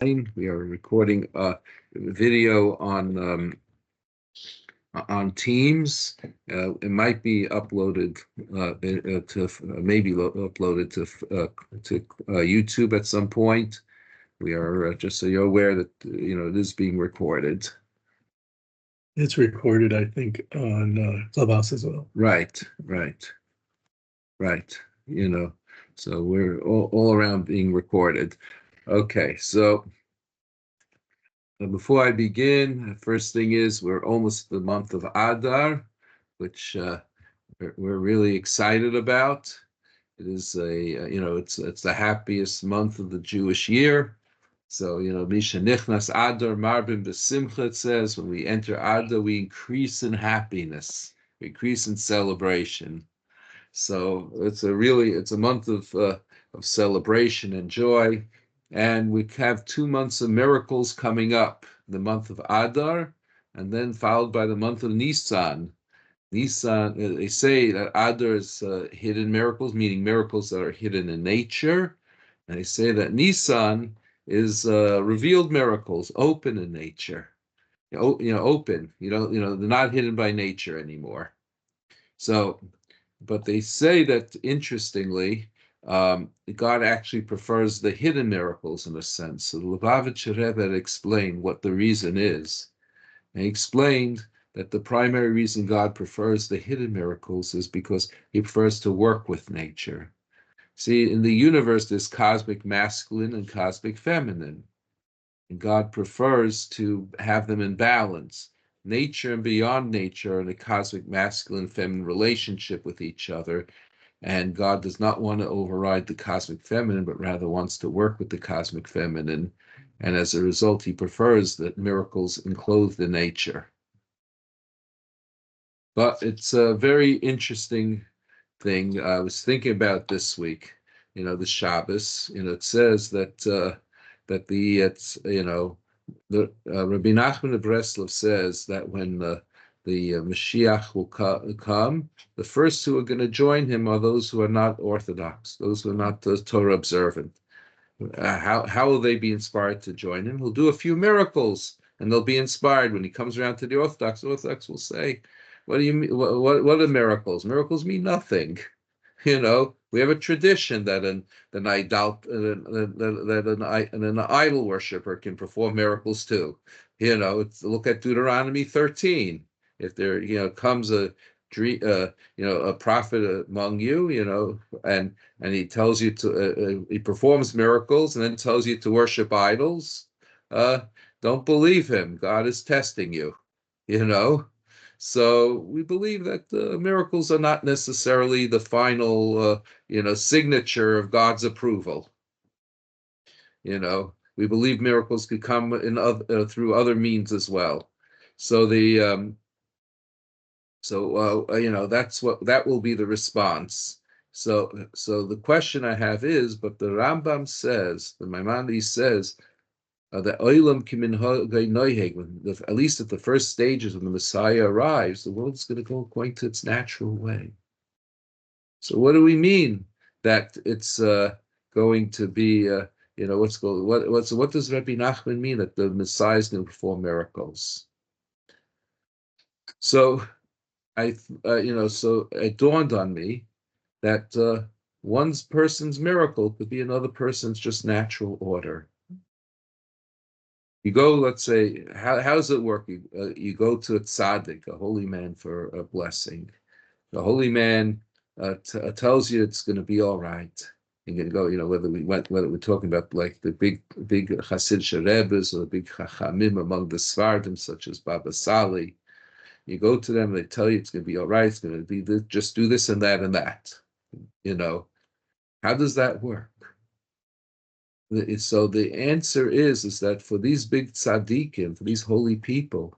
We are recording a video on Teams. It might be uploaded uploaded to YouTube at some point. We are just so you're aware that it is being recorded. It's recorded, I think, on Clubhouse as well. Right. So we're all around being recorded. Okay, so before I begin, the first thing is we're almost the month of Adar, which we're really excited about. It is it's the happiest month of the Jewish year. So, Misha Nichnas Adar Marbim B'Simcha, it says, when we enter Adar, we increase in happiness, we increase in celebration. So it's a month of celebration and joy. And we have 2 months of miracles coming up, the month of Adar, and then followed by the month of Nisan. Nisan, they say that Adar is hidden miracles, meaning miracles that are hidden in nature. And they say that Nisan is revealed miracles, open in nature. Open. They're not hidden by nature anymore. So, but they say that, interestingly, God actually prefers the hidden miracles in a sense. So the Lubavitcher Rebbe had explained what the reason is. And he explained that the primary reason God prefers the hidden miracles is because he prefers to work with nature. See, in the universe, there's cosmic masculine and cosmic feminine. And God prefers to have them in balance. Nature and beyond nature are in a cosmic masculine feminine relationship with each other. And God does not want to override the cosmic feminine, but rather wants to work with the cosmic feminine. And as a result, he prefers that miracles enclose the nature. But it's a very interesting thing I was thinking about this week. The Shabbos. It says that the Rabbi Nachman of Breslov says that when the Mashiach will come, the first who are going to join him are those who are not Orthodox, those who are not Torah observant. How will they be inspired to join him? He'll do a few miracles, and they'll be inspired. When he comes around to the Orthodox will say, "What do you mean? What are miracles? Miracles mean nothing." We have a tradition that an idol worshiper can perform miracles too. Look at Deuteronomy 13. If there comes a prophet among you, and he tells you to he performs miracles and then tells you to worship idols, don't believe him. God is testing you. So we believe that miracles are not necessarily the final, signature of God's approval. We believe miracles could come through other means as well. So that will be the response. So the question I have is, but the Rambam says, the Maimonides says, that Olam Kimin, at least at the first stages when the Messiah arrives, the world's going to go according to its natural way. So what do we mean that it's going to be? What does Rabbi Nachman mean that the Messiah is going to perform miracles? So so it dawned on me that one person's miracle could be another person's just natural order. You go, let's say, how does it work? You go to a tzaddik, a holy man, for a blessing. The holy man tells you it's going to be all right. You're going to go, whether we're talking about like the big Hasidic Rebbes or the big Chachamim among the Svardim, such as Baba Sali. You go to them, they tell you it's going to be all right. It's going to be this, just do this and that and that. How does that work? So the answer is that for these big tzaddikim, for these holy people,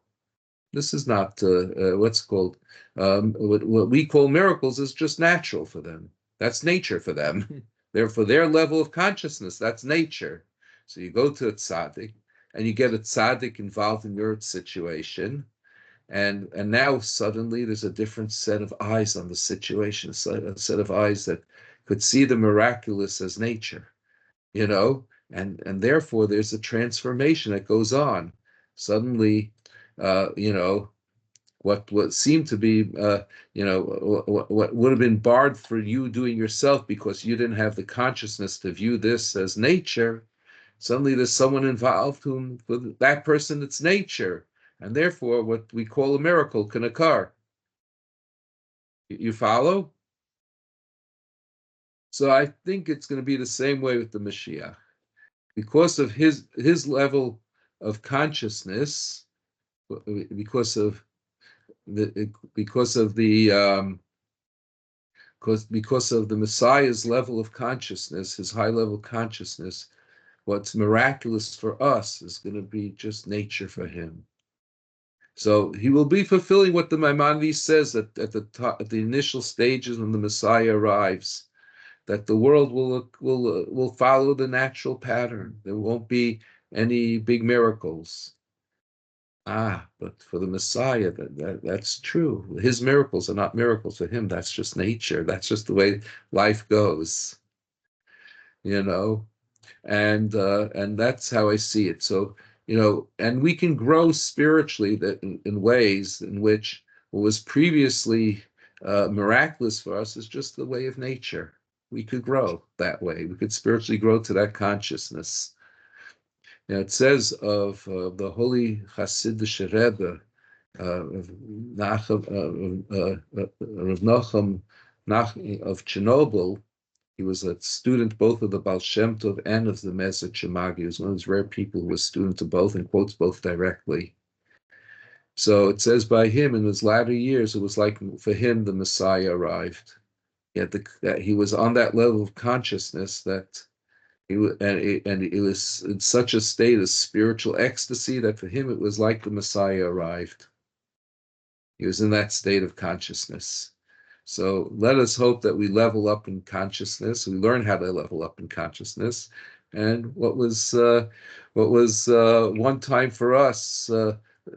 this is not what's called what we call miracles is just natural for them. That's nature for them. For their level of consciousness, that's nature. So you go to a tzaddik and you get a tzaddik involved in your situation, and now suddenly there's a different set of eyes on the situation, a set of eyes that could see the miraculous as nature. and therefore there's a transformation that goes on. Suddenly, what seemed to be, what would have been barred for you doing yourself because you didn't have the consciousness to view this as nature. Suddenly there's someone involved whom, for that person, it's nature. And therefore, what we call a miracle can occur. You follow? So I think it's going to be the same way with the Mashiach. Because of his level of consciousness, because of the Messiah's level of consciousness, his high level consciousness, what's miraculous for us is going to be just nature for him. So he will be fulfilling what the Maimonides says at the initial stages when the Messiah arrives, that the world will follow the natural pattern. There won't be any big miracles. But for the Messiah, that's true. His miracles are not miracles for him. That's just nature. That's just the way life goes, and that's how I see it. So, and we can grow spiritually in ways in which what was previously miraculous for us is just the way of nature. We could grow that way. We could spiritually grow to that consciousness. Now it says of the holy Hasidic Rebbe, Rav Nachum of Chernobyl. He was a student both of the Baal Shem Tov and of the Mezat Shemagi. He was one of those rare people who was student of both and quotes both directly. So it says by him, in his latter years, it was like for him the Messiah arrived. That he was on that level of consciousness that and it was in such a state of spiritual ecstasy that for him it was like the Messiah arrived. He was in that state of consciousness. So let us hope that we level up in consciousness. We learn how to level up in consciousness, and what was one time for us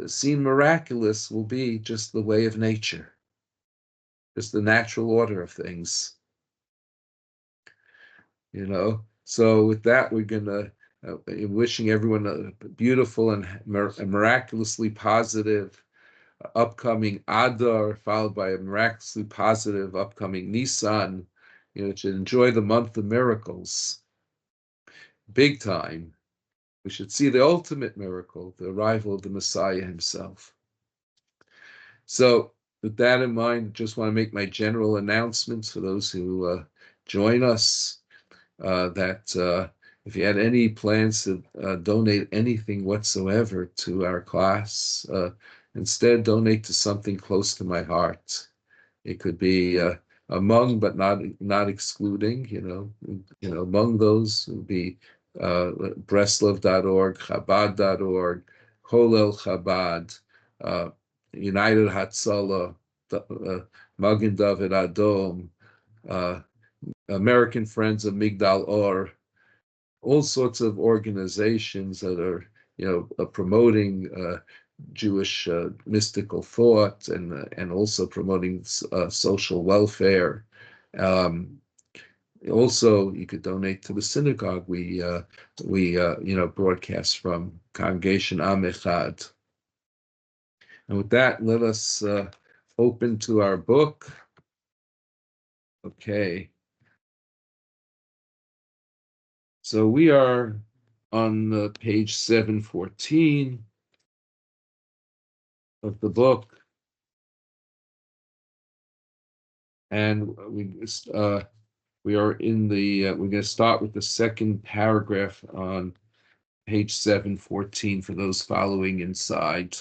seemed miraculous will be just the way of nature, just the natural order of things. So with that, we're gonna wishing everyone a beautiful and miraculously positive upcoming Adar, followed by a miraculously positive upcoming Nisan. To enjoy the month of miracles, big time. We should see the ultimate miracle, the arrival of the Messiah himself. So with that in mind, just want to make my general announcements for those who join us. That if you had any plans to donate anything whatsoever to our class, instead donate to something close to my heart. It could be among, but not excluding. Among those would be Breslov.org, Chabad.org, Kolel Chabad, United Hatzalah, Magen David Adom, American Friends of Migdal Or, all sorts of organizations that are, promoting Jewish mystical thought and also promoting social welfare. Also, you could donate to the synagogue. We broadcast from Congregation Am Echad. And with that, let us open to our book. Okay. So we are on page 714 of the book, and we are in the. We're going to start with the second paragraph on page 714 for those following inside.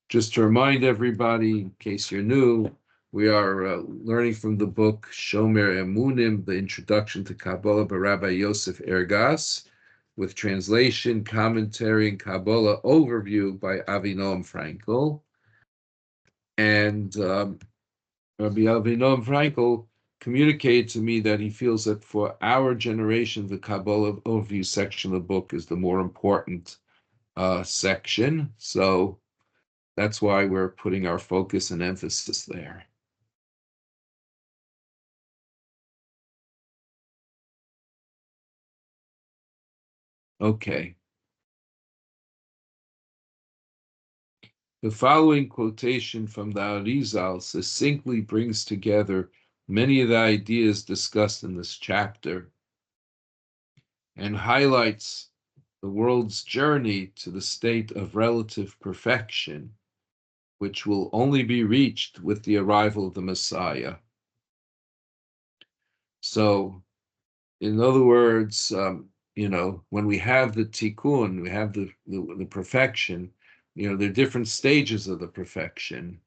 Just to remind everybody, in case you're new, we are learning from the book Shomer Emunim, the Introduction to Kabbalah by Rabbi Yosef Ergas, with translation, commentary, and Kabbalah Overview by Avinoam Fraenkel. And Rabbi Avinoam Fraenkel communicated to me that he feels that for our generation, the Kabbalah Overview section of the book is the more important section. So that's why we're putting our focus and emphasis there. Okay. The following quotation from the Arizal succinctly brings together many of the ideas discussed in this chapter and highlights the world's journey to the state of relative perfection, which will only be reached with the arrival of the Messiah. So, in other words, when we have the tikkun, we have the perfection, there are different stages of the perfection.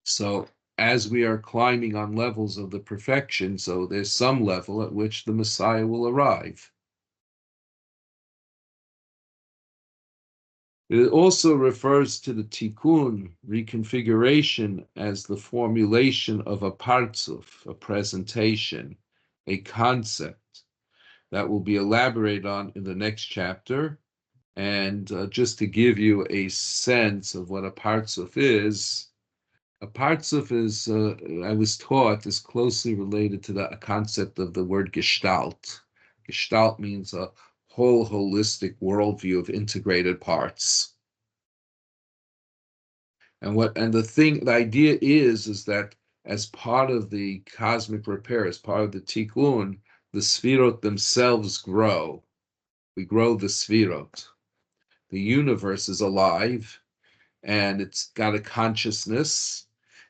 So as we are climbing on levels of the perfection, so there's some level at which the Messiah will arrive. It also refers to the tikkun, reconfiguration, as the formulation of a partzuf, a presentation, a concept that will be elaborated on in the next chapter. And just to give you a sense of what a partzuf is, a partzuf is, I was taught, is closely related to the concept of the word gestalt. Gestalt means a whole holistic worldview of integrated parts. And the idea is that as part of the cosmic repair, as part of the tikkun, the sfirot themselves grow. We grow the sfirot. The universe is alive, and it's got a consciousness,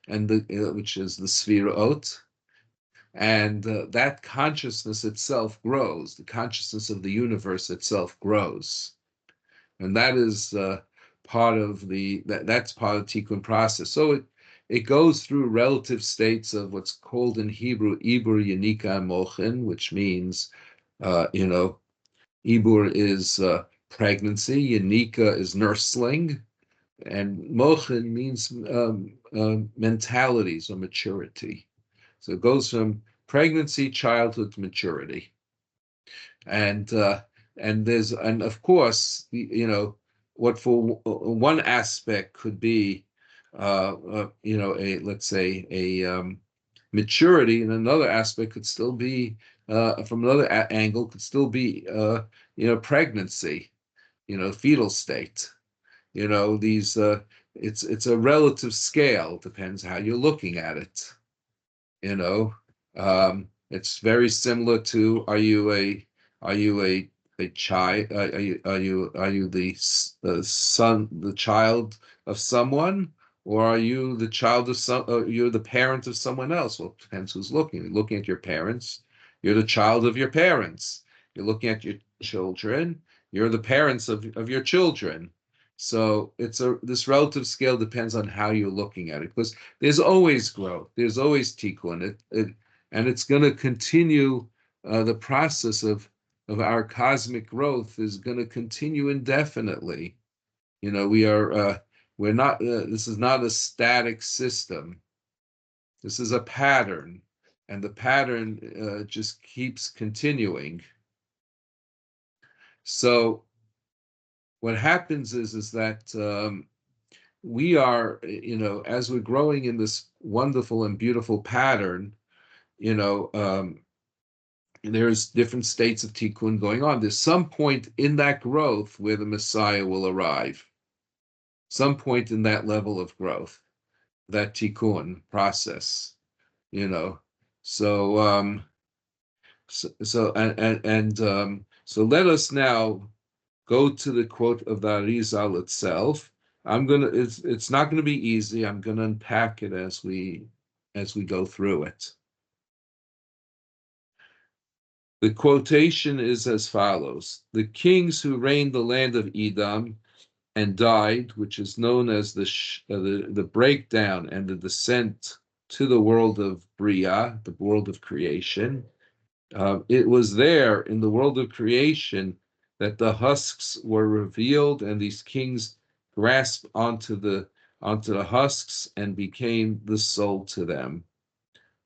and which is the sfirot, and that consciousness itself grows. The consciousness of the universe itself grows, and that is part of that's part of the tikkun process. So it goes through relative states of what's called in Hebrew ibur, yanika, and mochin, which means ibur is pregnancy, yanika is nursling, and mochin means mentalities or maturity. So it goes from pregnancy, childhood to maturity, and of course, what for one aspect could be, let's say a maturity, and another aspect could still be, from another angle, could still be, pregnancy, fetal state. These it's a relative scale. Depends how you're looking at it. It's very similar to, are you a child? Are you the son, the child of someone, or are you the child of you're the parent of someone else? Well, it depends who's looking. You're looking at your parents, you're the child of your parents. You're looking at your children, you're the parents of your children. So this relative scale depends on how you're looking at it, because there's always growth, there's always tikkun, and it's going to continue. The process of our cosmic growth is going to continue indefinitely. We're not. This is not a static system. This is a pattern, and the pattern just keeps continuing. So what happens is that we are, as we're growing in this wonderful and beautiful pattern, there's different states of tikkun going on. There's some point in that growth where the Messiah will arrive. Some point in that level of growth, that tikkun process, So so let us now go to the quote of the Arizal itself. It's not gonna be easy. I'm gonna unpack it as we go through it. The quotation is as follows: the kings who reigned the land of Edom and died, which is known as the breakdown and the descent to the world of Bria, the world of creation. It was there in the world of creation that the husks were revealed, and these kings grasped onto the husks and became the soul to them.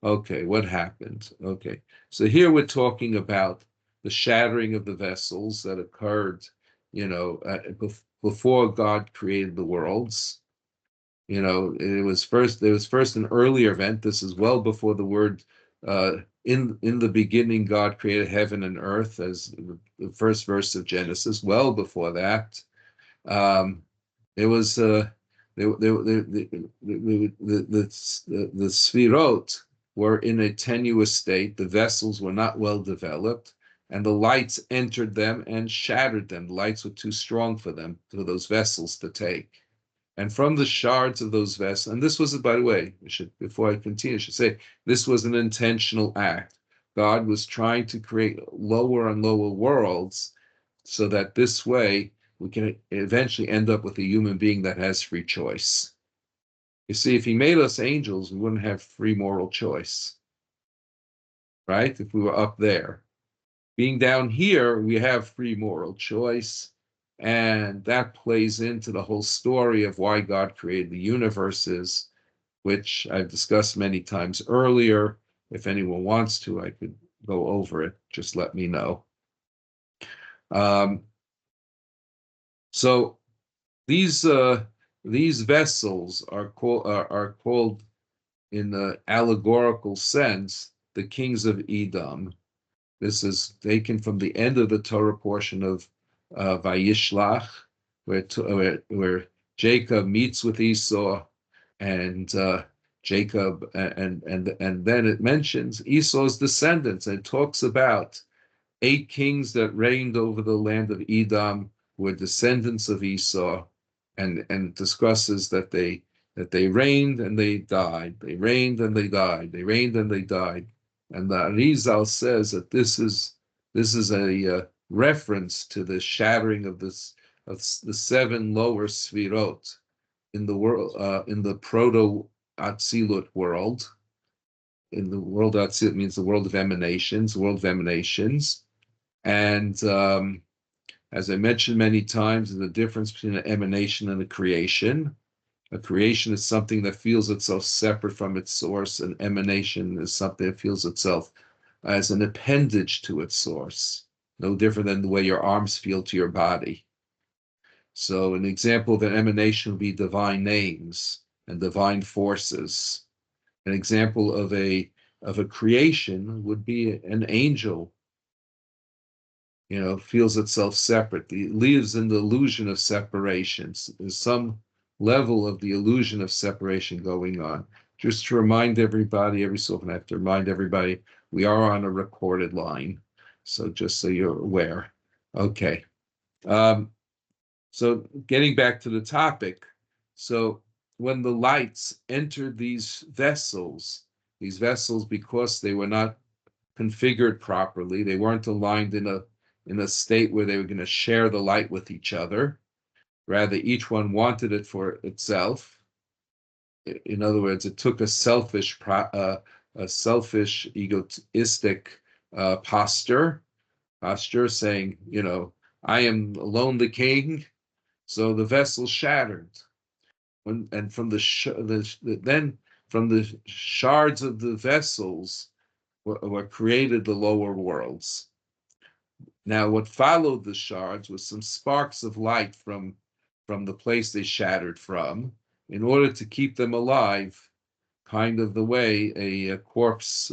Okay, what happened? Okay, so here we're talking about the shattering of the vessels that occurred, before God created the worlds. There was first an earlier event. This is well before the word in the beginning, God created heaven and earth, as the first verse of Genesis. Well before that, there was the Sfirot were in a tenuous state. The vessels were not well developed, and the lights entered them and shattered them. The lights were too strong for them, for those vessels to take. And from the shards of those vessels, and this was, by the way, before I continue, I should say, this was an intentional act. God was trying to create lower and lower worlds so that this way we can eventually end up with a human being that has free choice. You see, if he made us angels, we wouldn't have free moral choice, right? If we were up there. Being down here, we have free moral choice. And that plays into the whole story of why God created the universes, which I've discussed many times earlier. If anyone wants to, I could go over it. Just let me know. So these vessels are called in the allegorical sense the kings of Edom. This is taken from the end of the Torah portion of Vayishlach, where Jacob meets with Esau, and Jacob, and then it mentions Esau's descendants, and it talks about 8 kings that reigned over the land of Edom, who were descendants of Esau, and discusses that they reigned and they died, they reigned and they died, they reigned and they died. And the Arizal says that this is a reference to the shattering of the 7 lower sfirot in the world, in the proto-Atzilut world. In the world Atzilut means the world of emanations, and as I mentioned many times, there's a difference between an emanation and a creation. A creation is something that feels itself separate from its source. An emanation is something that feels itself as an appendage to its source, no different than the way your arms feel to your body. So an example of an emanation would be divine names and divine forces. An example of a creation would be an angel. Feels itself separate. It lives in the illusion of separation. There's some level of the illusion of separation going on. Just to remind everybody, every so often I have to remind everybody, we are on a recorded line. So just so you're aware. Okay. So getting back to the topic. So when the lights entered these vessels, because they were not configured properly, they weren't aligned in a state where they were going to share the light with each other. Rather, each one wanted it for itself. In other words, it took a selfish, egoistic posture saying, I am alone the king. So the vessel shattered. And from then from the shards of the vessels were created the lower worlds. Now, what followed the shards was some sparks of light from the place they shattered from, in order to keep them alive, kind of the way a corpse,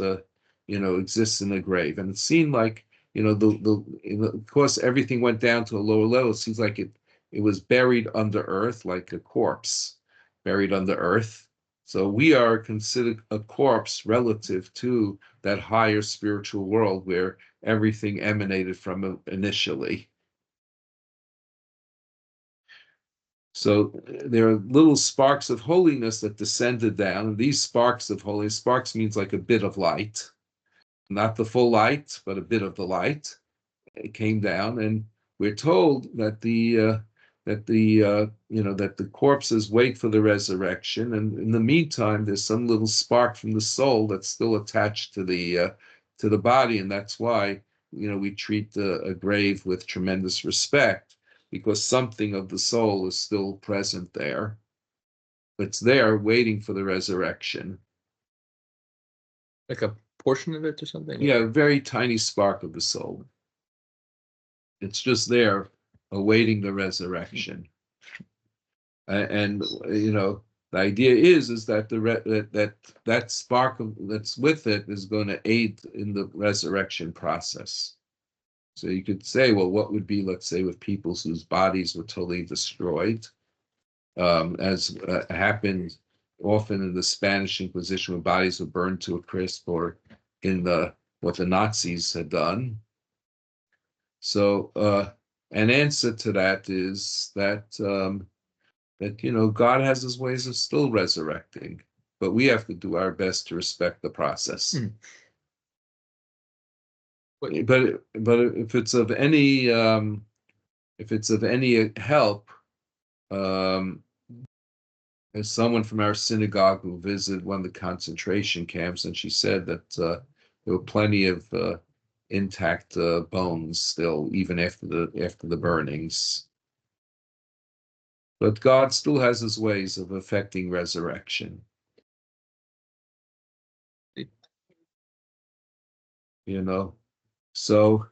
exists in a grave. And it seemed like, of course, everything went down to a lower level. It seems like it was buried under earth, like a corpse buried under earth. So we are considered a corpse relative to that higher spiritual world where everything emanated from initially. So there are little sparks of holiness that descended down. And these sparks of holiness, sparks means like a bit of light, not the full light, but a bit of the light. It came down, and we're told that the corpses wait for the resurrection, and in the meantime, there's some little spark from the soul that's still attached to the body, and that's why we treat a grave with tremendous respect, because something of the soul is still present there. It's there waiting for the resurrection. Like a portion of it or something? Yeah, a very tiny spark of the soul. It's just there awaiting the resurrection. And the The idea is that that spark that's with it is going to aid in the resurrection process. So you could say, well, what would be, let's say, with people whose bodies were totally destroyed, as happened often in the Spanish Inquisition, when bodies were burned to a crisp, or in what the Nazis had done. So an answer to that is that God has his ways of still resurrecting, but we have to do our best to respect the process. But if it's of any help, as someone from our synagogue who visited one of the concentration camps, and she said that there were plenty of intact bones still, even after the burnings. But God still has his ways of effecting resurrection. So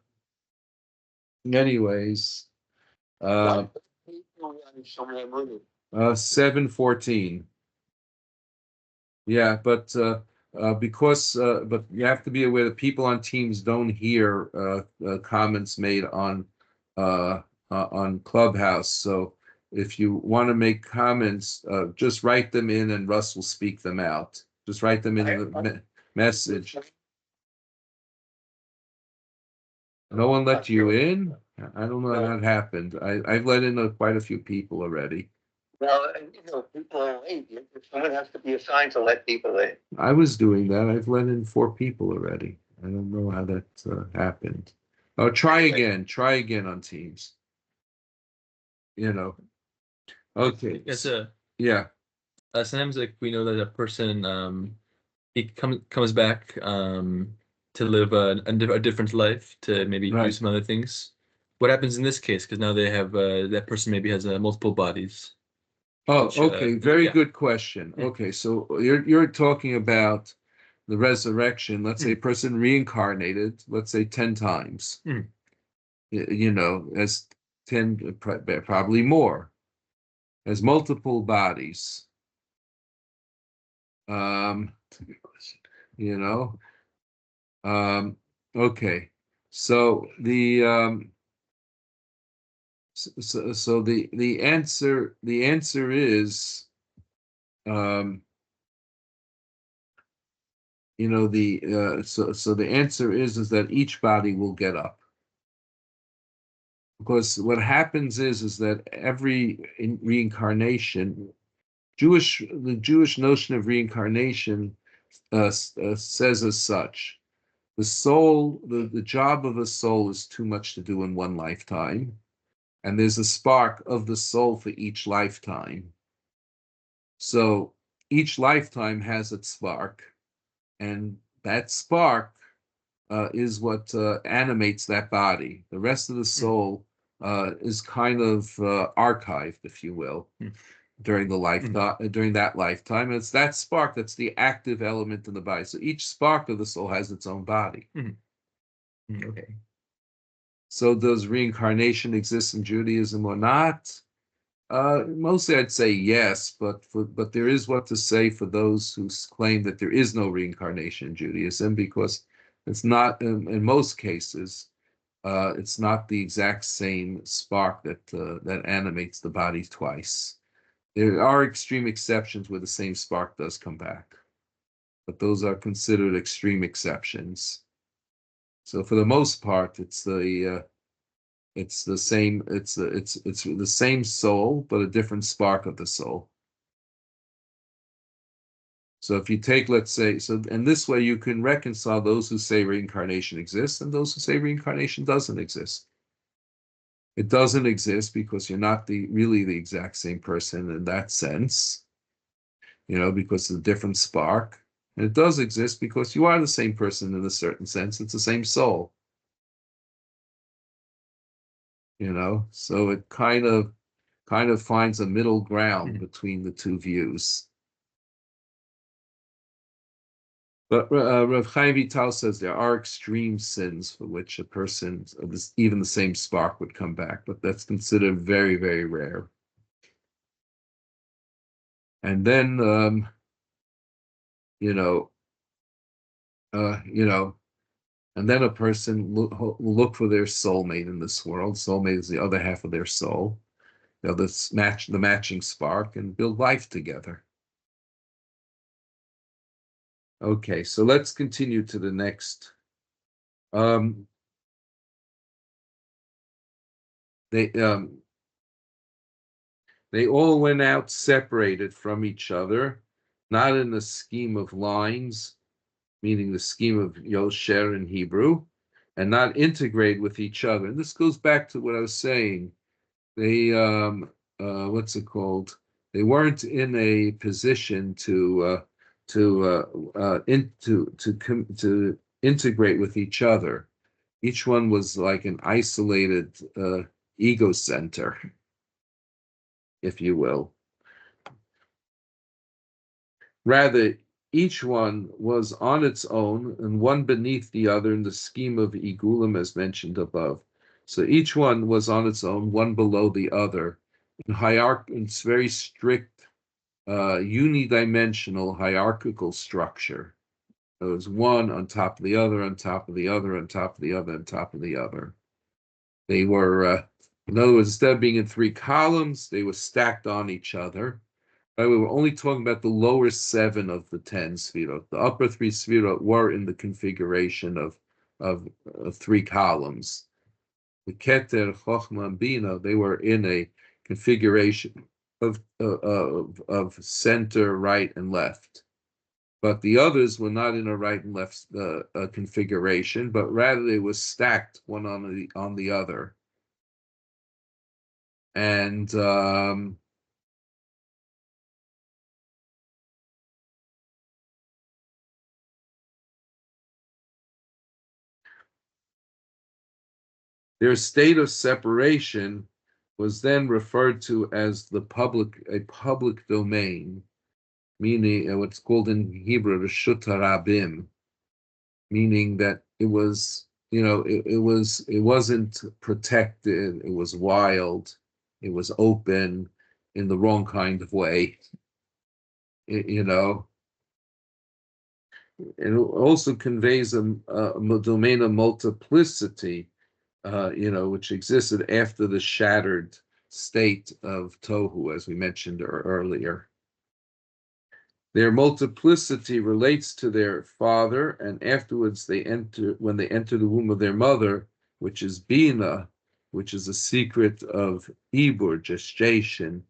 anyways, 7:14. Yeah, but but you have to be aware that people on Teams don't hear comments made on Clubhouse. So if you want to make comments, just write them in, and Russ will speak them out. Just write them in the message. No one let you in? I don't know how that happened. I've let in quite a few people already. Well, people are late. Someone has to be assigned to let people in. I was doing that. I've let in 4 people already. I don't know how that happened. Oh, try again. Try again on Teams. Okay. Yeah. Sometimes like we know that a person he comes back to live a different life, to maybe do some other things. What happens in this case? Because now they have that person maybe has multiple bodies. Oh, okay. Very good question. Okay, so you're talking about the resurrection. Let's say a person reincarnated, let's say 10 times. As 10, probably more, as multiple bodies. Okay. So the answer is the answer is that each body will get up, because what happens is that every reincarnation, the Jewish notion of reincarnation says as such: the soul, the job of a soul is too much to do in one lifetime, and there's a spark of the soul for each lifetime. So each lifetime has its spark, and that spark is what animates that body. The rest of the soul is kind of archived, if you will, during that lifetime. And it's that spark that's the active element in the body. So each spark of the soul has its own body. Okay. So does reincarnation exist in Judaism or not? Mostly I'd say yes, but there is what to say for those who claim that there is no reincarnation in Judaism, because it's not, in most cases, it's not the exact same spark that animates the body twice. There are extreme exceptions where the same spark does come back, but those are considered extreme exceptions. So for the most part, it's the same soul, but a different spark of the soul. So if you take, let's say, and this way you can reconcile those who say reincarnation exists and those who say reincarnation doesn't exist. It doesn't exist because you're not really the exact same person in that sense, because it's a different spark. And it does exist because you are the same person in a certain sense. It's the same soul. So it kind of finds a middle ground between the two views. But Rav Chaim Vital says there are extreme sins for which a person, even the same spark, would come back, but that's considered very, very rare. And then, you know, you know, and then a person will look for their soulmate in this world. Soulmate is the other half of their soul. They'll just match the matching spark and build life together. Okay, so let's continue to the next. They all went out separated from each other, not in the scheme of lines, meaning the scheme of Yosher in Hebrew, and not integrate with each other. And this goes back to what I was saying. They what's it called? They weren't in a position to integrate with each other. Each one was like an isolated ego center, if you will. Rather, each one was on its own and one beneath the other in the scheme of Igulim as mentioned above. So each one was on its own, one below the other. In it's very strict, unidimensional hierarchical structure. It was one on top of the other, on top of the other, on top of the other, on top of the other. They were, in other words, instead of being in 3 columns, they were stacked on each other. Right, we were only talking about the lower 7 of the 10 sfirot. The upper 3 sfirot were in the configuration of 3 columns. The Keter, Chochma, and Bina, they were in a configuration of center, right, and left. But the others were not in a right and left configuration, but rather they were stacked one on the other. And their state of separation was then referred to as a public domain, meaning what's called in Hebrew Reshut Rabim, meaning that it was, it wasn't protected, it was wild, it was open in the wrong kind of way, It also conveys a domain of multiplicity, which existed after the shattered state of Tohu, as we mentioned earlier. Their multiplicity relates to their father, and afterwards when they enter the womb of their mother, which is Bina, which is a secret of Ibur, gestation,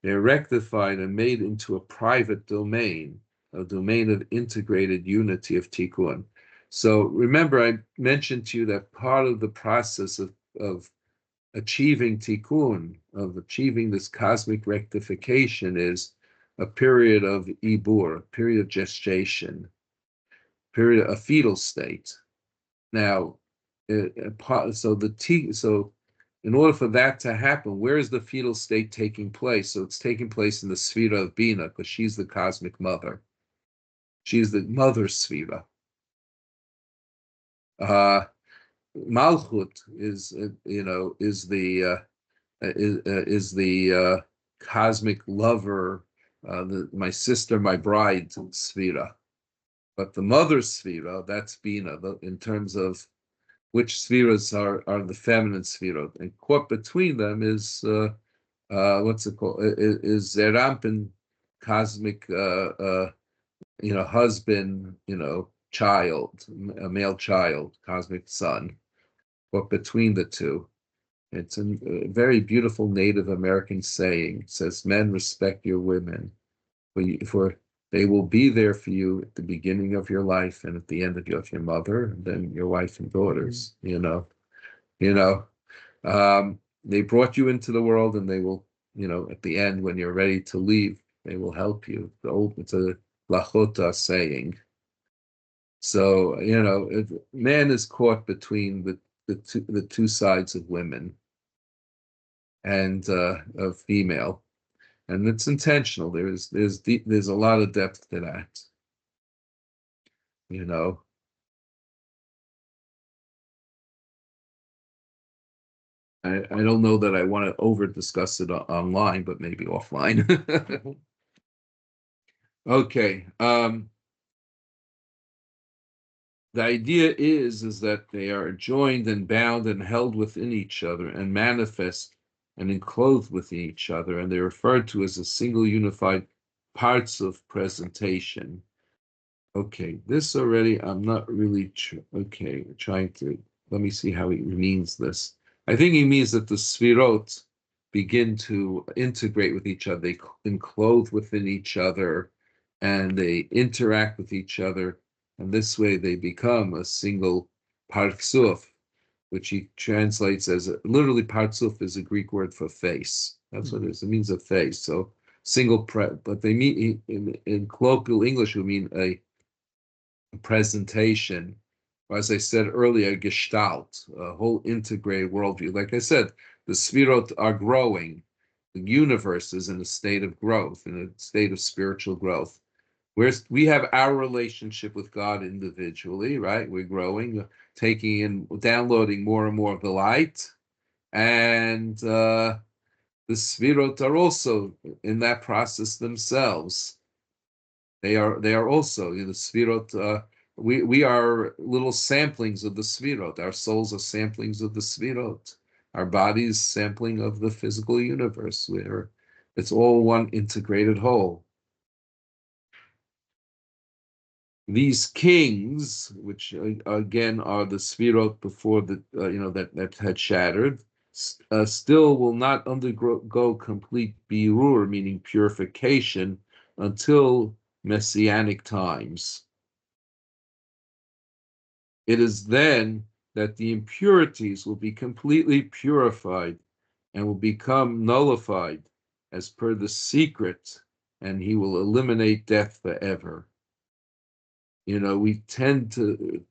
they're rectified and made into a private domain, a domain of integrated unity of Tikkun. So remember, I mentioned to you that part of the process of achieving Tikkun, of achieving this cosmic rectification, is a period of Ibur, a period of gestation, a fetal state. Now, so in order for that to happen, where is the fetal state taking place? So it's taking place in the Sfira of Bina, because she's the cosmic mother. She's the mother Sfira. Malchut is the cosmic lover, my sister, my bride Sfira. But the mother Sfira, that's Bina, in terms of which spheres are the feminine sphere, and caught between them is what's it called? Is Zerampin, cosmic, husband, child, a male child, cosmic son. But between the two, it's a very beautiful Native American saying. It says, "Men, respect your women, for they will be there for you at the beginning of your life and at the end of your mother, and then your wife and daughters." They brought you into the world, and they will, at the end, when you're ready to leave, they will help you. It's a Lachota saying. So, man is caught between the two sides of women and of female, and it's intentional. There's a lot of depth to that. I don't know that I want to over discuss it online, but maybe offline. Okay. The idea is that they are joined and bound and held within each other and manifest and enclosed within each other, and they're referred to as a single unified parts of presentation. Okay, this already, I'm not really trying to, let me see how he means this. I think he means that the sfirot begin to integrate with each other, they enclose within each other, and they interact with each other, and this way they become a single partsuf, which he translates as, literally partsuf is a Greek word for face. That's what it is, it means a face, so single, but they mean, in colloquial English, would mean a presentation, or as I said earlier, gestalt, a whole integrated worldview. Like I said, the sfirot are growing. The universe is in a state of growth, in a state of spiritual growth. We have our relationship with God individually, right? We're growing, taking in, downloading more and more of the light. And the sfirot are also in that process themselves. They are also, the sfirot, we are little samplings of the sfirot. Our souls are samplings of the sfirot. Our bodies sampling of the physical universe, where it's all one integrated whole. These kings, which again are the sfirot before the that had shattered, still will not undergo complete birur, meaning purification, until messianic times. It is then that the impurities will be completely purified and will become nullified as per the secret, and he will eliminate death forever. We tend to,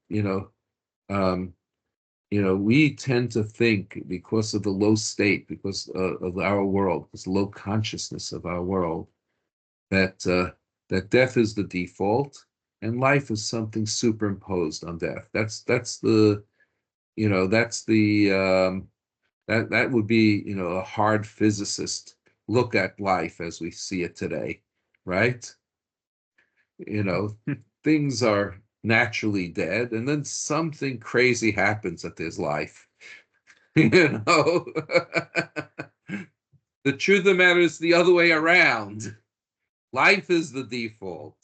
we tend to think, because of the low state, because of our world, this low consciousness of our world, that death is the default and life is something superimposed on death. That would be, a hard physicist look at life as we see it today, right? Things are naturally dead, and then something crazy happens that there's life. The truth of the matter is the other way around. Life is the default.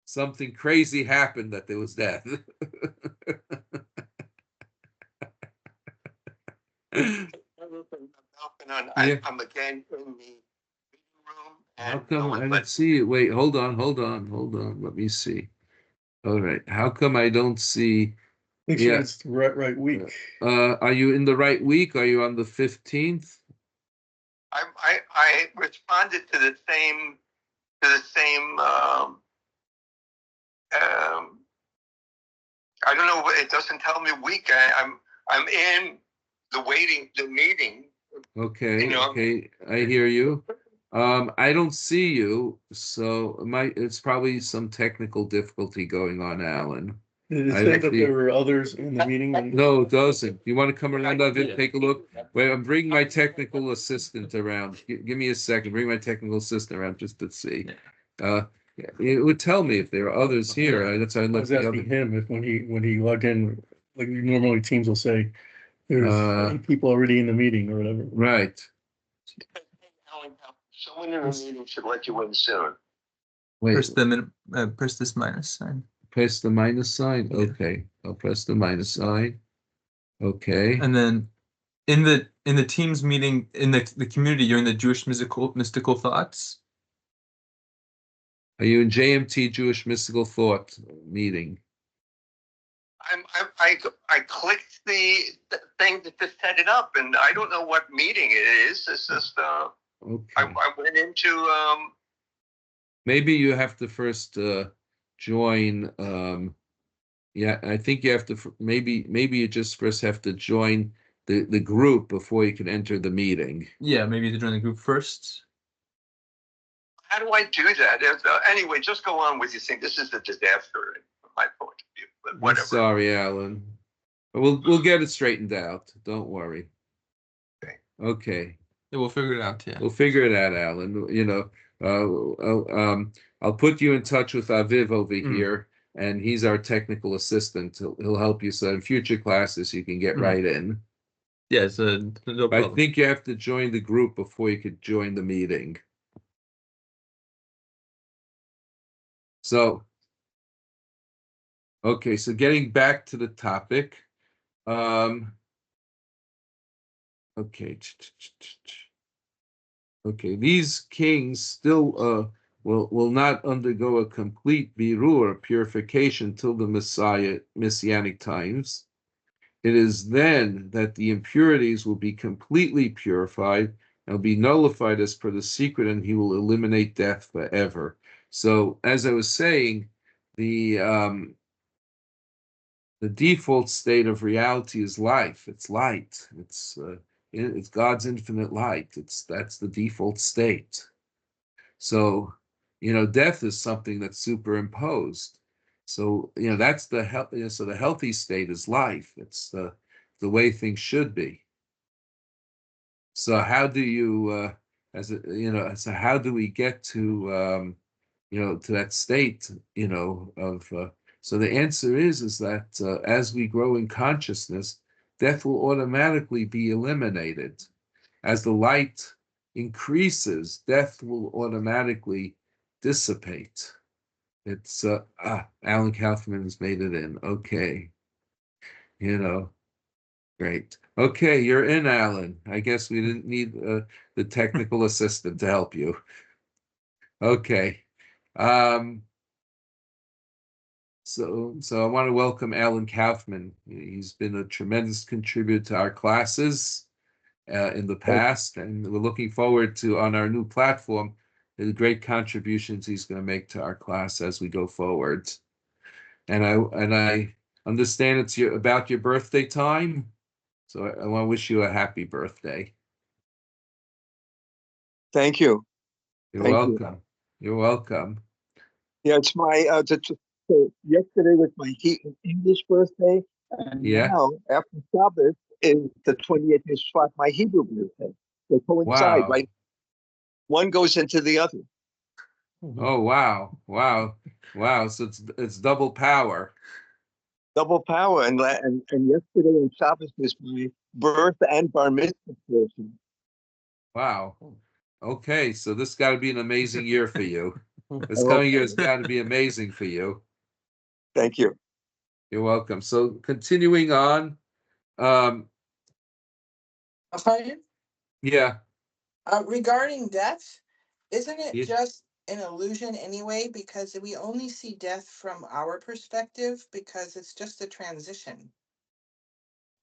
Something crazy happened that there was death. I'm again in the meeting room. How come I don't see it? Wait, hold on. Let me see. All right. How come I don't see? Make sure it's the right week. Are you in the right week? Are you on the 15th? I responded to the same I don't know, it doesn't tell me week. I'm in the meeting. Okay, okay, I hear you. I don't see you, so it's probably some technical difficulty going on, Alan. It said that there were others in the meeting. No, it doesn't. You want to come around, David, take a look? Wait, I'm bringing my technical assistant around. Give me a second. Bring my technical assistant around just to see. It would tell me if there are others here. That's why I was asking him if when he logged in, like normally teams will say there's 8 people already in the meeting or whatever. Right. Someone in the meeting should let you in soon. Wait. Press this minus sign. Press the minus sign. Okay, I'll press the minus sign. Okay. And then in the teams meeting in the community, you're in the Jewish mystical thoughts. Are you in JMT Jewish Mystical Thought meeting? I clicked the thing that just set it up, and I don't know what meeting it is. It's just okay. I went into maybe you have to first join. Yeah, I think you have to maybe you just first have to join the group before you can enter the meeting. Yeah, maybe you have to join the group first. How do I do that? Anyway, just go on with your thing. This is a disaster from my point of view. But whatever. I'm sorry, Alan. We'll get it straightened out. Don't worry. Okay. Yeah, we'll figure it out. Yeah. We'll figure it out, Alan. I'll put you in touch with Aviv over here, and he's our technical assistant. He'll help you so in future classes you can get right in. Yeah, so no I problem. think you have to join the group before you could join the meeting. So, okay, so getting back to the topic. Okay. Okay, these kings still will not undergo a complete birur, purification, till the messianic times. It is then that the impurities will be completely purified and will be nullified as per the secret, and he will eliminate death forever. So, as I was saying, the default state of reality is life. It's light. It's God's infinite light. That's the default state. So, death is something that's superimposed. So, that's the health. So the healthy state is life. It's the way things should be. So how do you, so how do we get to, to that state, of. So the answer is that as we grow in consciousness, death will automatically be eliminated. As the light increases, death will automatically dissipate. It's Alan Kaufman has made it in. Okay. Great. Okay, you're in, Alan. I guess we didn't need the technical assistant to help you. Okay. So I want to welcome Alan Kaufman. He's been a tremendous contributor to our classes in the past, and we're looking forward to, on our new platform, the great contributions he's going to make to our class as we go forward. And I understand it's about your birthday time, so I want to wish you a happy birthday. Thank you. You're welcome. You're welcome. Yeah, it's my so yesterday was my English birthday, and now after Shabbos is the 28th of Shvat, my Hebrew birthday. They coincide, right? One goes into the other. Oh wow! So it's double power. Double power, and yesterday on Shabbos was my birth and bar mitzvah person. Wow. Okay, so this got to be an amazing year for you. This coming year has got to be amazing for you. Thank you. You're welcome. So continuing on, yeah. Regarding death, isn't it just an illusion anyway? Because we only see death from our perspective because it's just a transition.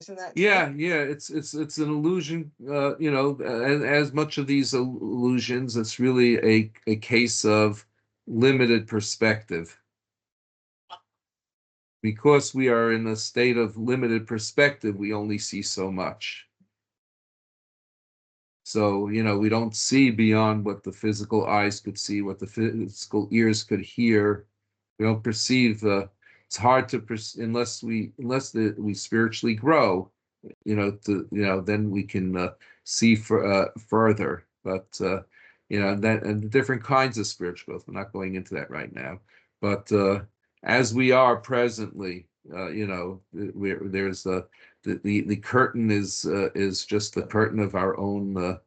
Isn't that true? Yeah. It's an illusion. As much of these illusions, it's really a case of limited perspective. Because we are in a state of limited perspective, we only see so much. So, we don't see beyond what the physical eyes could see, what the physical ears could hear. We don't perceive it's hard to unless we spiritually grow, then we can see further. But and different kinds of spiritual growth. We're not going into that right now. But as we are presently, there's the curtain is just the curtain of our own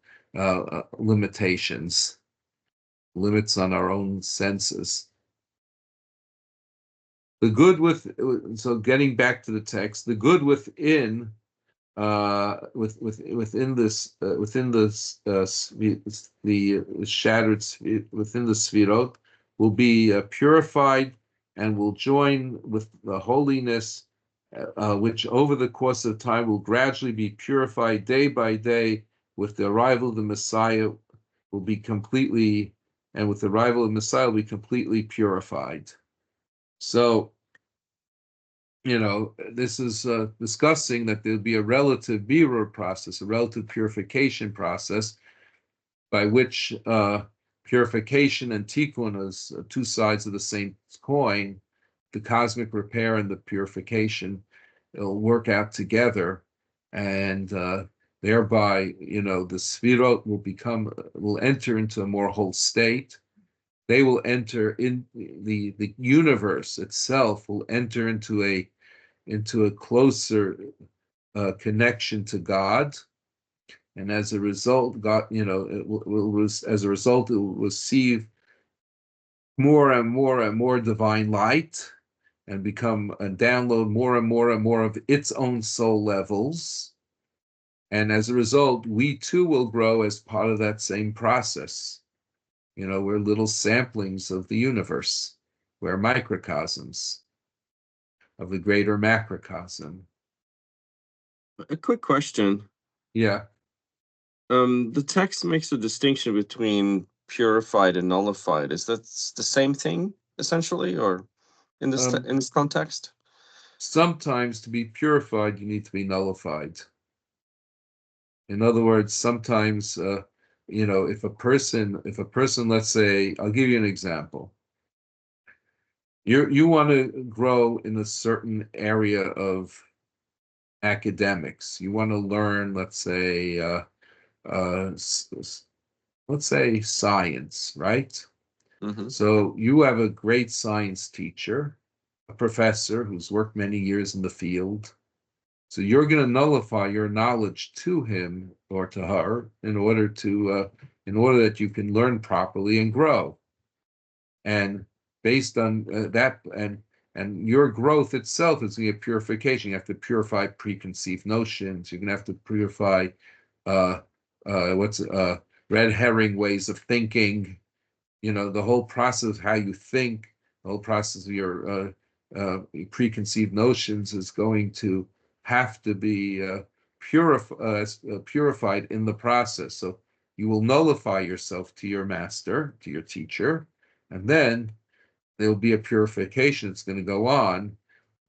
limitations, limits on our own senses. The good so getting back to the text, the good within within the shattered within the sfirot will be purified and will join with the holiness, which over the course of time will gradually be purified day by day. With the arrival of the Messiah, will be completely, and with the arrival of the Messiah, will be completely purified. So, this is discussing that there'll be a relative birur process, a relative purification process, by which purification and tikkun is two sides of the same coin. The cosmic repair and the purification will work out together, and thereby, the sfirot will enter into a more whole state. they will enter in the universe itself will enter into a closer connection to God, and as a result, God, as a result, it will receive more and more and more divine light, and become and download more and more and more of its own soul levels. And as a result, we too will grow as part of that same process. We're little samplings of the universe. We're microcosms of the greater macrocosm. A quick question. Yeah. The text makes a distinction between purified and nullified. Is that the same thing, essentially, or in this context? Sometimes to be purified, you need to be nullified. In other words, sometimes, if a person, let's say, I'll give you an example. You want to grow in a certain area of academics. You want to learn, let's say science, right? Mm-hmm. So you have a great science teacher, a professor who's worked many years in the field. So you're going to nullify your knowledge to him or to her in order that you can learn properly and grow. And based on that, and your growth itself is going to be a purification. You have to purify preconceived notions. You're going to have to purify red herring ways of thinking. The whole process of how you think, the whole process of your preconceived notions is going to have to be purified in the process. So you will nullify yourself to your master, to your teacher, and then there'll be a purification. It's going to go on,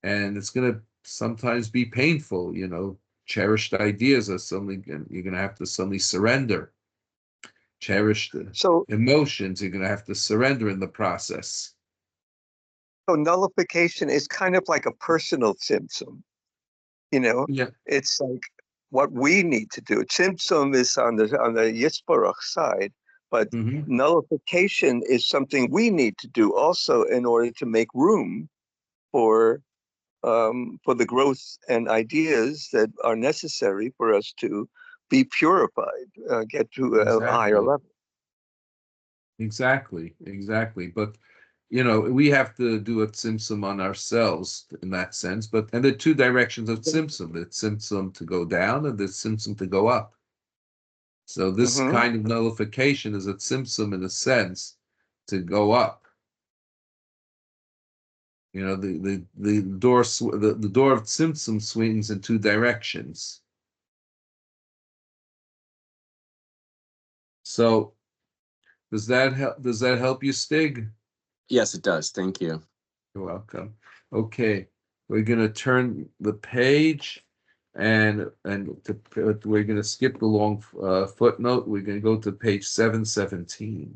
and it's going to sometimes be painful. Cherished ideas are suddenly, you're going to have to suddenly surrender. Cherished emotions, you're going to have to surrender in the process. So nullification is kind of like a personal symptom. Yeah. It's like what we need to do. Tzimtzum is on the Yisbarach side, but nullification is something we need to do also in order to make room for the growth and ideas that are necessary for us to be purified, get to a higher level. Exactly. But we have to do a tzimtzum on ourselves in that sense. And there are two directions of tzimtzum: the tzimtzum to go down and the tzimtzum to go up. So this kind of nullification is a tzimtzum in a sense to go up. The door of tzimtzum swings in two directions. So does that help you, Stig? Yes, it does. Thank you. You're welcome. Okay, we're going to turn the page, and we're going to skip the long footnote. We're going to go to page 717.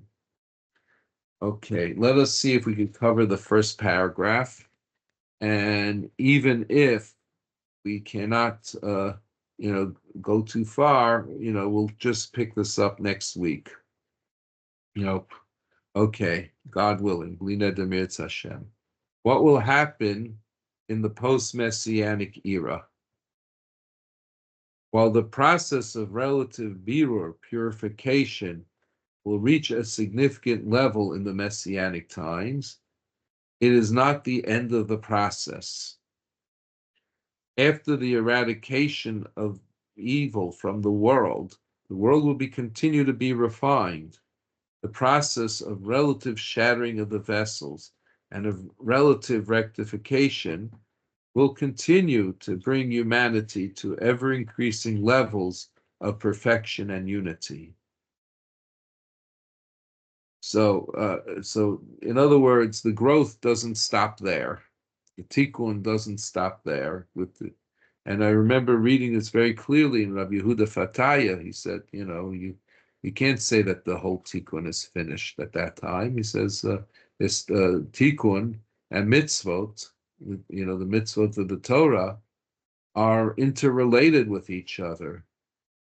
Okay, let us see if we can cover the first paragraph. And even if we cannot, go too far, we'll just pick this up next week. Okay, God willing, B'li Neder Mirtz Hashem. What will happen in the post-Messianic era? While the process of relative birur, purification, will reach a significant level in the Messianic times, it is not the end of the process. After the eradication of evil from the world will continue to be refined. The process of relative shattering of the vessels and of relative rectification will continue to bring humanity to ever-increasing levels of perfection and unity. So in other words, the growth doesn't stop there. The tikkun doesn't stop there. And I remember reading this very clearly in Rabbi Yehuda Fataya. He said, you can't say that the whole tikkun is finished at that time. He says this tikkun and mitzvot, the mitzvot of the Torah, are interrelated with each other.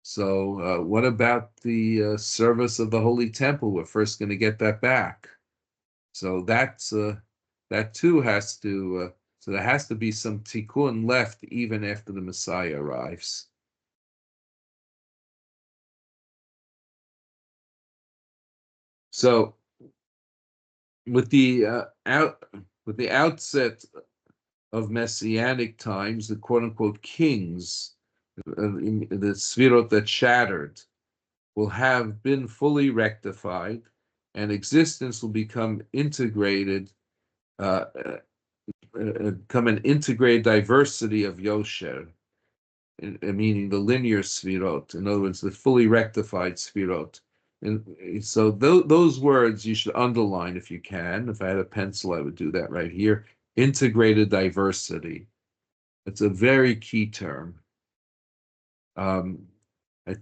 So what about the service of the Holy Temple? We're first going to get that back. So that's that too has to. So there has to be some tikkun left even after the Messiah arrives. So with the outset of messianic times, the quote unquote kings, the sfirot that shattered, will have been fully rectified, and existence will become integrated, become an integrated diversity of Yosher, meaning the linear sfirot. In other words, the fully rectified sfirot. And so those words you should underline if you can. If I had a pencil, I would do that right here. Integrated diversity. It's a very key term. I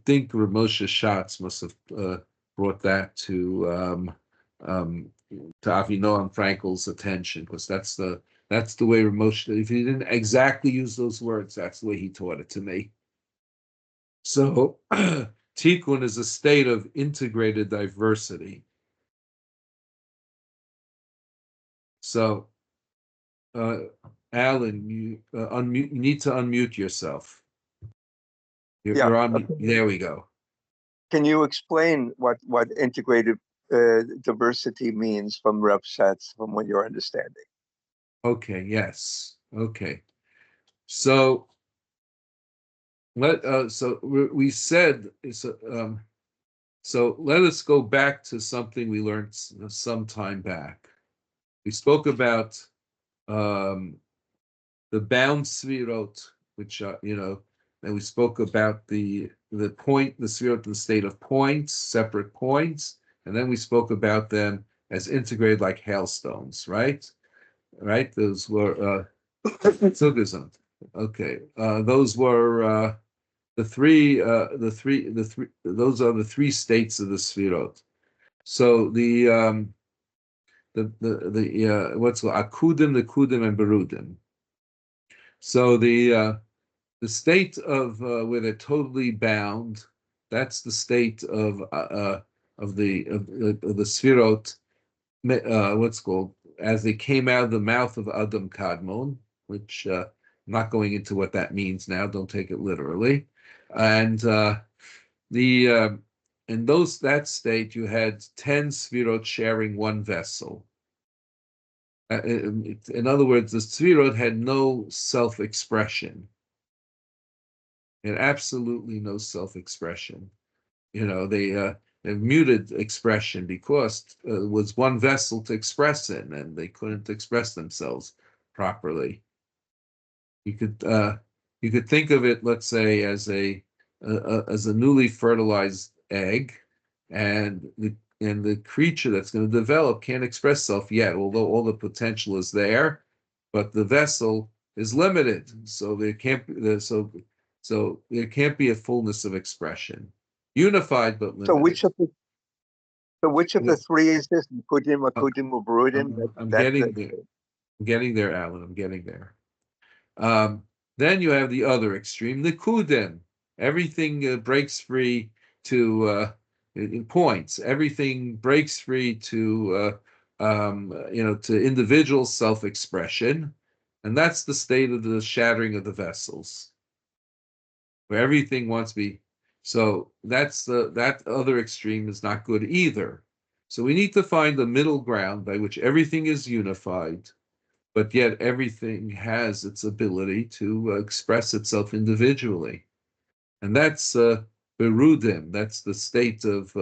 think Rav Moshe Schatz must have brought that to Avinoam Fraenkel's attention, because that's the way Rav Moshe. If he didn't exactly use those words, that's the way he taught it to me. So Tikkun is a state of integrated diversity. So Alan, you unmute. You need to unmute yourself. You're on. There we go. Can you explain what integrated diversity means from Rev Shatz, from what you're understanding? Okay. Yes. Okay. So we said so let us go back to something we learned some time back. We spoke about the bound sfirot, which and we spoke about the sfirot in the state of points, separate points, and then we spoke about them as integrated like hailstones, right? Right? Those were zugesund. Okay, those were those are the three states of the sfirot. So the what's called akudim, nekudim, and berudim. So the state of where they're totally bound, that's the state of the sfirot. What's called as they came out of the mouth of Adam Kadmon, which I'm not going into what that means now. Don't take it literally. And in that state, you had 10 sfirot sharing one vessel. In other words, the sfirot had no self-expression. It had absolutely no self-expression. They have muted expression because it was one vessel to express in, and they couldn't express themselves properly. You could think of it, let's say, as a newly fertilized egg, and the creature that's going to develop can't express itself yet, although all the potential is there, but the vessel is limited, so there can't be a fullness of expression. Unified but limited. So which of the three is this? Akudim, Berudim. I'm getting there. I'm getting there, Alan. I'm getting there. Then you have the other extreme, the kudim. Everything breaks free to in points. Everything breaks free to to individual self-expression, and that's the state of the shattering of the vessels, where everything wants to be. So that other extreme is not good either. So we need to find the middle ground by which everything is unified, but yet everything has its ability to express itself individually, and that's berudim. That's the state of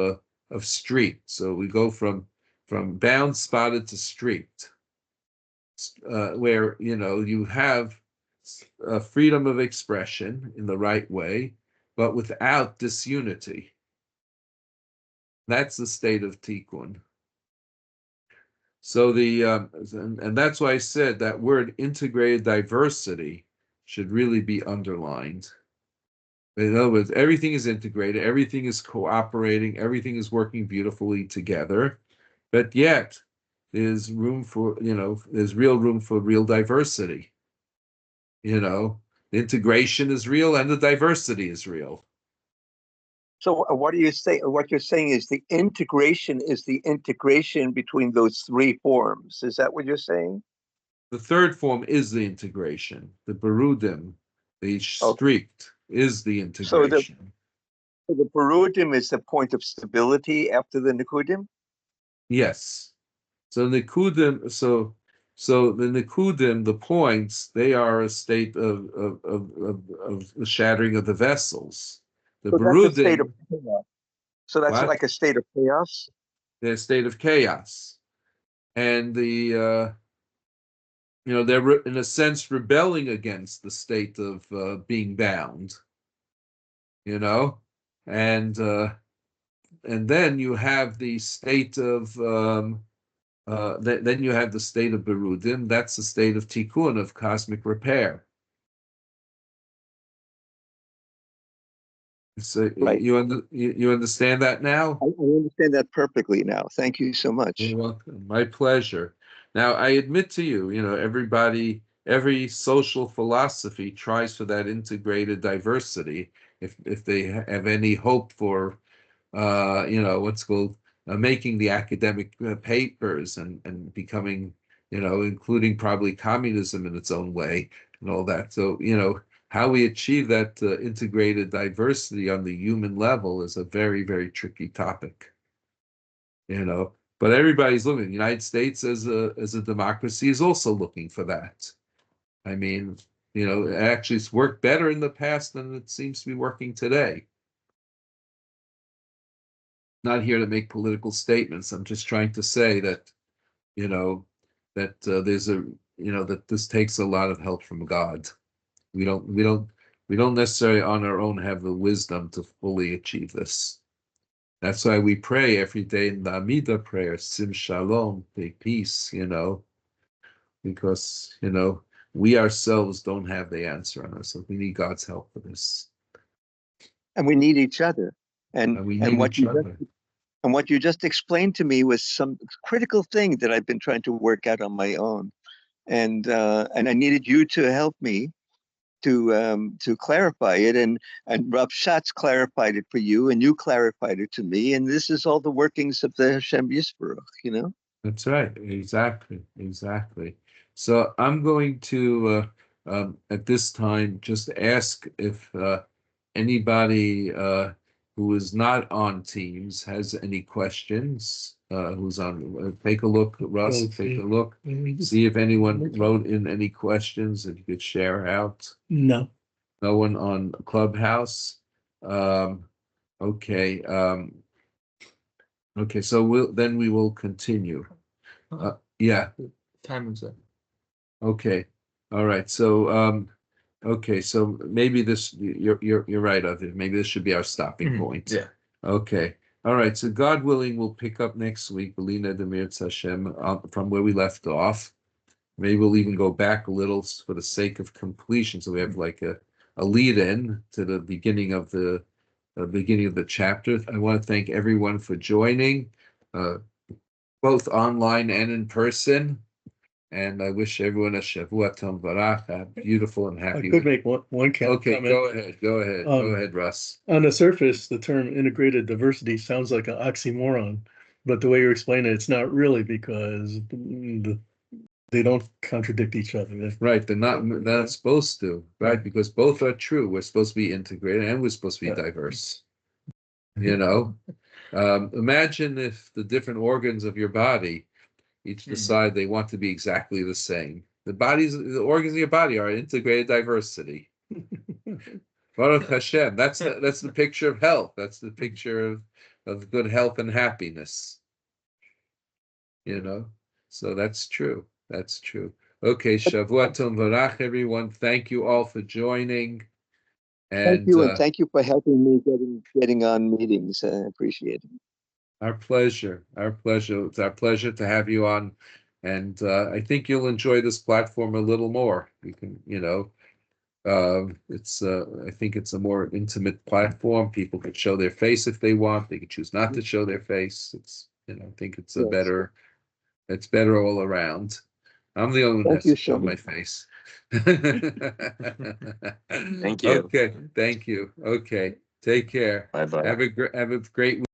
street. So we go from bound, spotted to street, where you have freedom of expression in the right way, but without disunity. That's the state of tikkun. So and that's why I said that word integrated diversity should really be underlined. In other words, everything is integrated, everything is cooperating, everything is working beautifully together, but yet there's room for, there's real room for real diversity. The integration is real and the diversity is real. So what are you saying? What you're saying is the integration between those three forms. Is that what you're saying? The third form is the integration. The Berudim, the streaked, is the integration. So the Berudim is the point of stability after the Nikudim? Yes. So Nikudim, so the Nikudim, the points, they are a state of the shattering of the vessels. The So that's a state of Berudim, chaos. So that's what? like a state of chaos? They're a state of chaos. And the they're in a sense rebelling against the state of being bound, and then you have the state of then you have the state of Berudim. That's the state of Tikkun, of cosmic repair. So right. you understand that now? I understand that perfectly now. Thank you so much. You're welcome. My pleasure. Now, I admit to you, every social philosophy tries for that integrated diversity. If they have any hope for, what's called making the academic papers and becoming, including probably communism in its own way and all that. So, how we achieve that integrated diversity on the human level is a very, very tricky topic. But everybody's looking. The United States as a democracy is also looking for that. I mean, actually it's worked better in the past than it seems to be working today. Not here to make political statements. I'm just trying to say that, there's that this takes a lot of help from God. We don't necessarily on our own have the wisdom to fully achieve this. That's why we pray every day in the Amida prayer, Sim Shalom, make peace, because, we ourselves don't have the answer on us. So we need God's help for this. And we need each other. And we need each other. And what you just explained to me was some critical thing that I've been trying to work out on my own. And I needed you to help me to clarify it, and Rav Schatz clarified it for you, and you clarified it to me, and this is all the workings of the Hashem Yisbarach, That's right, exactly. So I'm going to at this time just ask if anybody who is not on Teams has any questions. Who's on? Take a look, Russ. Take a look. See if anyone wrote in any questions that you could share out. No. No one on Clubhouse. Okay. Okay. So we will continue. Yeah. Time is up. Okay. All right. So okay. So maybe this you're right of it. Maybe this should be our stopping point. Yeah. Okay. All right. So God willing, we'll pick up next week, Belina Demir Hashem, from where we left off. Maybe we'll even go back a little for the sake of completion. So we have like a lead in to the beginning of the chapter. I want to thank everyone for joining, both online and in person. And I wish everyone a Shavua Tov Barach, a beautiful and happy. I could make one Okay, comment. Go ahead, Russ. On the surface, the term integrated diversity sounds like an oxymoron, but the way you explain it, it's not really, because they don't contradict each other. Right, they're not supposed to, right? Because both are true. We're supposed to be integrated and we're supposed to be diverse. Imagine if the different organs of your body each decide they want to be exactly the same. The organs of your body are integrated diversity. Baruch Hashem. That's the picture of health. That's the picture of good health and happiness. So that's true. That's true. Okay, Shavua Tov Varach, everyone. Thank you all for joining. Thank you, and thank you for helping me getting on meetings. I appreciate it. Our pleasure. It's our pleasure to have you on, and I think you'll enjoy this platform a little more. You can, it's I think it's a more intimate platform. People could show their face if they want. They could choose not to show their face. It's I think it's better. It's better all around. I'm the only one who has to show my face. Thank you. Okay, thank you. Okay. Take care. Bye bye. Have a great